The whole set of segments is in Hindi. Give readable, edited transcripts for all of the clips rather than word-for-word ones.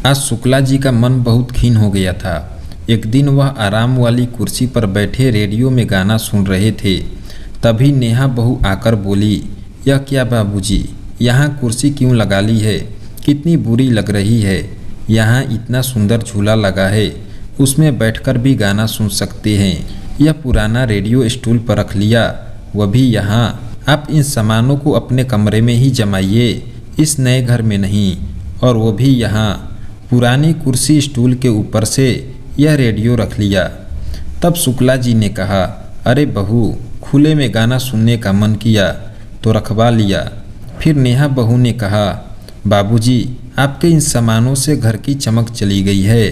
आज शुक्ला जी का मन बहुत खीन हो गया था। एक दिन वह आराम वाली कुर्सी पर बैठे रेडियो में गाना सुन रहे थे। तभी नेहा बहू आकर बोली, यह क्या बाबूजी, यहाँ कुर्सी क्यों लगा ली है? कितनी बुरी लग रही है। यहाँ इतना सुंदर झूला लगा है, उसमें बैठकर भी गाना सुन सकते हैं। यह पुराना रेडियो स्टूल पर रख लिया, वह भी यहाँ। आप इन सामानों को अपने कमरे में ही जमाइए, इस नए घर में नहीं। और वो भी यहाँ पुरानी कुर्सी स्टूल के ऊपर से यह रेडियो रख लिया। तब शुक्ला जी ने कहा, अरे बहू, खुले में गाना सुनने का मन किया तो रखवा लिया। फिर नेहा बहू ने कहा, बाबूजी, आपके इन सामानों से घर की चमक चली गई है।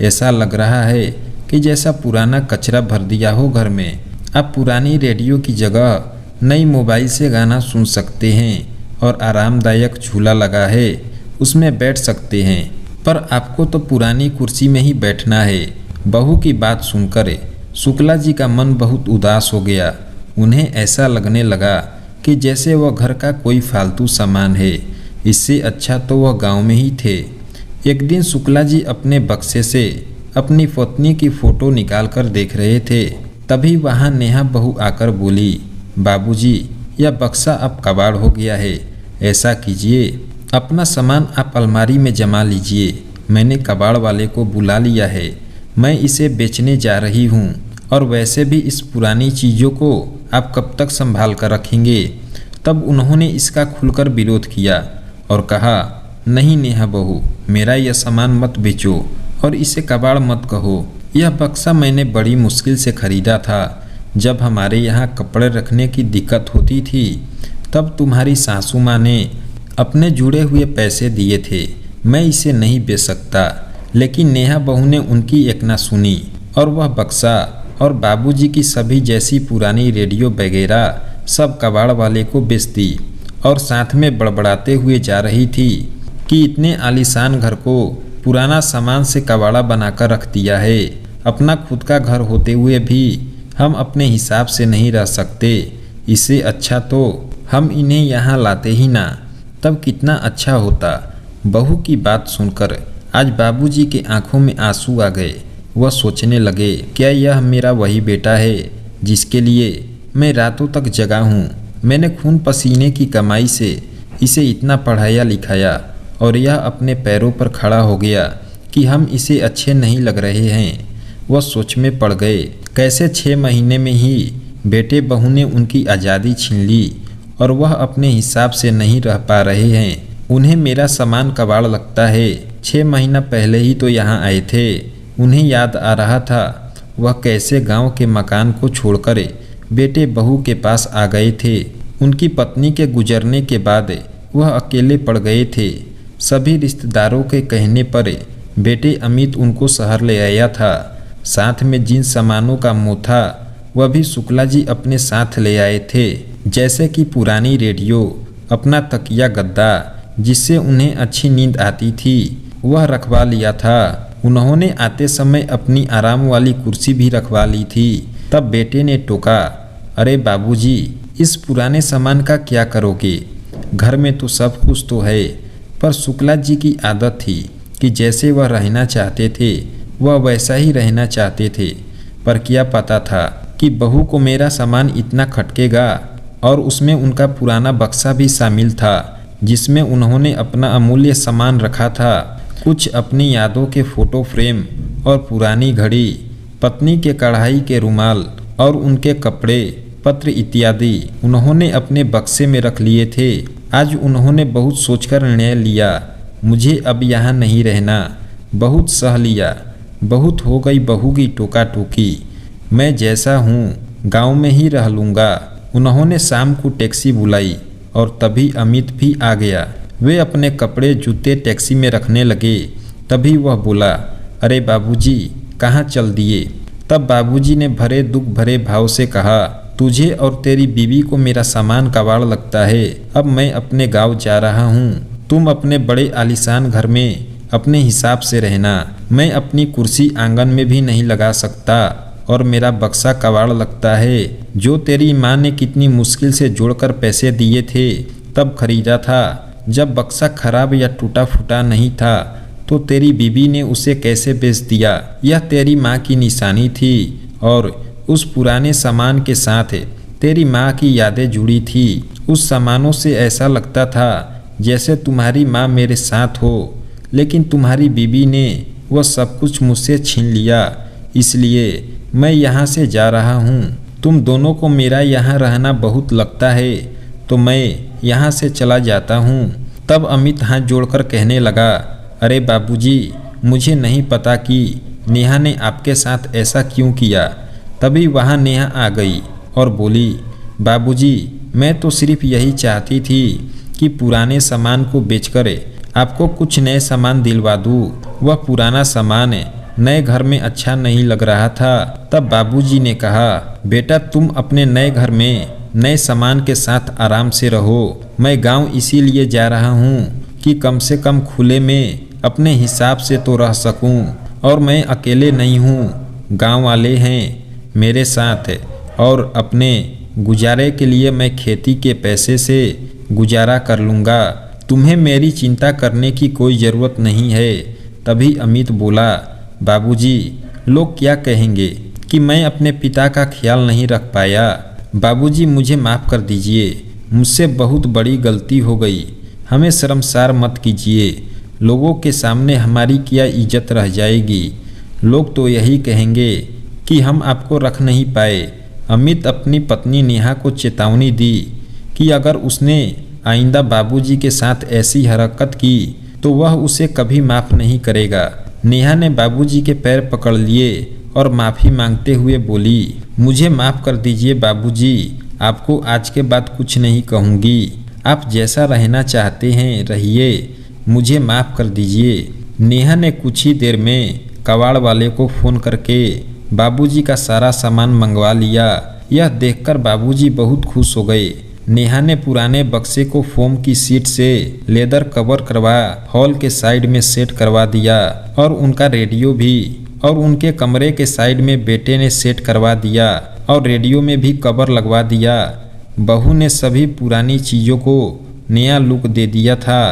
ऐसा लग रहा है कि जैसा पुराना कचरा भर दिया हो घर में। अब पुरानी रेडियो की जगह नई मोबाइल से गाना सुन सकते हैं और आरामदायक झूला लगा है, उसमें बैठ सकते हैं। पर आपको तो पुरानी कुर्सी में ही बैठना है। बहू की बात सुनकर शुक्ला जी का मन बहुत उदास हो गया। उन्हें ऐसा लगने लगा कि जैसे वह घर का कोई फालतू सामान है। इससे अच्छा तो वह गांव में ही थे। एक दिन शुक्ला जी अपने बक्से से अपनी पत्नी की फोटो निकाल कर देख रहे थे। तभी वहां नेहा बहू आकर बोली, बाबूजी, यह बक्सा अब कबाड़ हो गया है। ऐसा कीजिए, अपना सामान आप अलमारी में जमा लीजिए। मैंने कबाड़ वाले को बुला लिया है, मैं इसे बेचने जा रही हूँ। और वैसे भी इस पुरानी चीज़ों को आप कब तक संभाल कर रखेंगे? तब उन्होंने इसका खुलकर विरोध किया और कहा, नहीं नेहा बहू, मेरा यह सामान मत बेचो और इसे कबाड़ मत कहो। यह बक्सा मैंने बड़ी मुश्किल से खरीदा था। जब हमारे यहाँ कपड़े रखने की दिक्कत होती थी तब तुम्हारी सासू माँ ने अपने जुड़े हुए पैसे दिए थे। मैं इसे नहीं बेच सकता। लेकिन नेहा बहू ने उनकी एक ना सुनी और वह बक्सा और बाबूजी की सभी जैसी पुरानी रेडियो वगैरह सब कबाड़ वाले को बेच दी। और साथ में बड़बड़ाते हुए जा रही थी कि इतने आलीशान घर को पुराना सामान से कबाड़ा बनाकर रख दिया है। अपना खुद का घर होते हुए भी हम अपने हिसाब से नहीं रह सकते। इससे अच्छा तो हम इन्हें यहाँ लाते ही ना, तब कितना अच्छा होता। बहू की बात सुनकर आज बाबूजी के आंखों में आंसू आ गए। वह सोचने लगे, क्या यह मेरा वही बेटा है जिसके लिए मैं रातों तक जगा हूँ? मैंने खून पसीने की कमाई से इसे इतना पढ़ाया लिखाया और यह अपने पैरों पर खड़ा हो गया कि हम इसे अच्छे नहीं लग रहे हैं। वह सोच में पड़ गए, कैसे 6 महीने में ही बेटे बहू ने उनकी आज़ादी छीन ली और वह अपने हिसाब से नहीं रह पा रहे हैं। उन्हें मेरा सामान कबाड़ लगता है। 6 महीना पहले ही तो यहाँ आए थे। उन्हें याद आ रहा था वह कैसे गांव के मकान को छोड़कर बेटे बहू के पास आ गए थे। उनकी पत्नी के गुजरने के बाद वह अकेले पड़ गए थे। सभी रिश्तेदारों के कहने पर बेटे अमित उनको शहर ले आया था। साथ में जिन सामानों का मोह था वह भी शुक्ला जी अपने साथ ले आए थे, जैसे कि पुरानी रेडियो, अपना तकिया गद्दा जिससे उन्हें अच्छी नींद आती थी, वह रखवा लिया था। उन्होंने आते समय अपनी आराम वाली कुर्सी भी रखवा ली थी। तब बेटे ने टोका, अरे बाबूजी, इस पुराने सामान का क्या करोगे? घर में तो सब कुछ तो है। पर शुक्ला जी की आदत थी कि जैसे वह रहना चाहते थे वह वैसा ही रहना चाहते थे। पर क्या पता था कि बहू को मेरा सामान इतना खटकेगा। और उसमें उनका पुराना बक्सा भी शामिल था जिसमें उन्होंने अपना अमूल्य सामान रखा था। कुछ अपनी यादों के फोटो फ्रेम और पुरानी घड़ी, पत्नी के कढ़ाई के रुमाल और उनके कपड़े, पत्र इत्यादि उन्होंने अपने बक्से में रख लिए थे। आज उन्होंने बहुत सोचकर निर्णय लिया, मुझे अब यहाँ नहीं रहना। बहुत सह लिया, बहुत हो गई बहू की टोका टोकी। मैं जैसा हूँ गांव में ही रह लूँगा। उन्होंने शाम को टैक्सी बुलाई और तभी अमित भी आ गया। वे अपने कपड़े जूते टैक्सी में रखने लगे। तभी वह बोला, अरे बाबूजी, कहाँ चल दिए? तब बाबूजी ने भरे दुख भरे भाव से कहा, तुझे और तेरी बीवी को मेरा सामान कबाड़ लगता है। अब मैं अपने गांव जा रहा हूँ। तुम अपने बड़े आलीशान घर में अपने हिसाब से रहना। मैं अपनी कुर्सी आंगन में भी नहीं लगा सकता और मेरा बक्सा कबाड़ लगता है जो तेरी माँ ने कितनी मुश्किल से जोड़कर पैसे दिए थे तब खरीदा था। जब बक्सा खराब या टूटा फूटा नहीं था तो तेरी बीवी ने उसे कैसे बेच दिया? यह तेरी माँ की निशानी थी और उस पुराने सामान के साथ तेरी माँ की यादें जुड़ी थी। उस सामानों से ऐसा लगता था जैसे तुम्हारी माँ मेरे साथ हो, लेकिन तुम्हारी बीवी ने वह सब कुछ मुझसे छीन लिया। इसलिए मैं यहाँ से जा रहा हूँ। तुम दोनों को मेरा यहाँ रहना बहुत लगता है, तो मैं यहाँ से चला जाता हूँ। तब अमित हाथ जोड़कर कहने लगा, अरे बाबूजी, मुझे नहीं पता कि नेहा ने आपके साथ ऐसा क्यों किया। तभी वहाँ नेहा आ गई और बोली, बाबूजी, मैं तो सिर्फ यही चाहती थी कि पुराने सामान को बेचकर आपको कुछ नए सामान दिलवा दूँ। वह पुराना सामान नए घर में अच्छा नहीं लग रहा था। तब बाबूजी ने कहा, बेटा तुम अपने नए घर में नए सामान के साथ आराम से रहो। मैं गांव इसीलिए जा रहा हूँ कि कम से कम खुले में अपने हिसाब से तो रह सकूँ, और मैं अकेले नहीं हूँ, गांव वाले हैं मेरे साथ, और अपने गुजारे के लिए मैं खेती के पैसे से गुजारा कर लूँगा। तुम्हें मेरी चिंता करने की कोई ज़रूरत नहीं है। तभी अमित बोला, बाबूजी, लोग क्या कहेंगे कि मैं अपने पिता का ख्याल नहीं रख पाया। बाबूजी, मुझे माफ़ कर दीजिए, मुझसे बहुत बड़ी गलती हो गई। हमें शर्मसार मत कीजिए। लोगों के सामने हमारी क्या इज्जत रह जाएगी। लोग तो यही कहेंगे कि हम आपको रख नहीं पाए। अमित अपनी पत्नी नेहा को चेतावनी दी कि अगर उसने आइंदा बाबूजी के साथ ऐसी हरकत की तो वह उसे कभी माफ़ नहीं करेगा। नेहा ने बाबूजी के पैर पकड़ लिए और माफ़ी मांगते हुए बोली, मुझे माफ़ कर दीजिए बाबूजी, आपको आज के बाद कुछ नहीं कहूँगी। आप जैसा रहना चाहते हैं रहिए, मुझे माफ़ कर दीजिए। नेहा ने कुछ ही देर में कबाड़ वाले को फ़ोन करके बाबूजी का सारा सामान मंगवा लिया। यह देखकर बाबूजी बहुत खुश हो गए। नेहा ने पुराने बक्से को फोम की सीट से लेदर कवर करवा हॉल के साइड में सेट करवा दिया, और उनका रेडियो भी, और उनके कमरे के साइड में बेटे ने सेट करवा दिया और रेडियो में भी कवर लगवा दिया। बहू ने सभी पुरानी चीज़ों को नया लुक दे दिया था,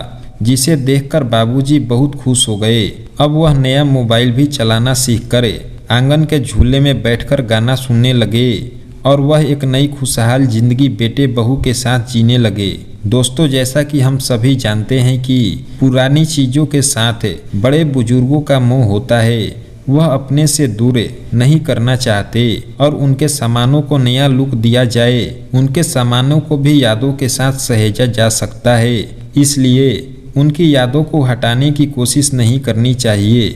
जिसे देखकर बाबूजी बहुत खुश हो गए। अब वह नया मोबाइल भी चलाना सीखकर आंगन के झूले में बैठकर गाना सुनने लगे, और वह एक नई खुशहाल जिंदगी बेटे बहू के साथ जीने लगे। दोस्तों, जैसा कि हम सभी जानते हैं कि पुरानी चीज़ों के साथ बड़े बुजुर्गों का मोह होता है। वह अपने से दूर नहीं करना चाहते, और उनके सामानों को नया लुक दिया जाए। उनके सामानों को भी यादों के साथ सहेजा जा सकता है, इसलिए उनकी यादों को हटाने की कोशिश नहीं करनी चाहिए।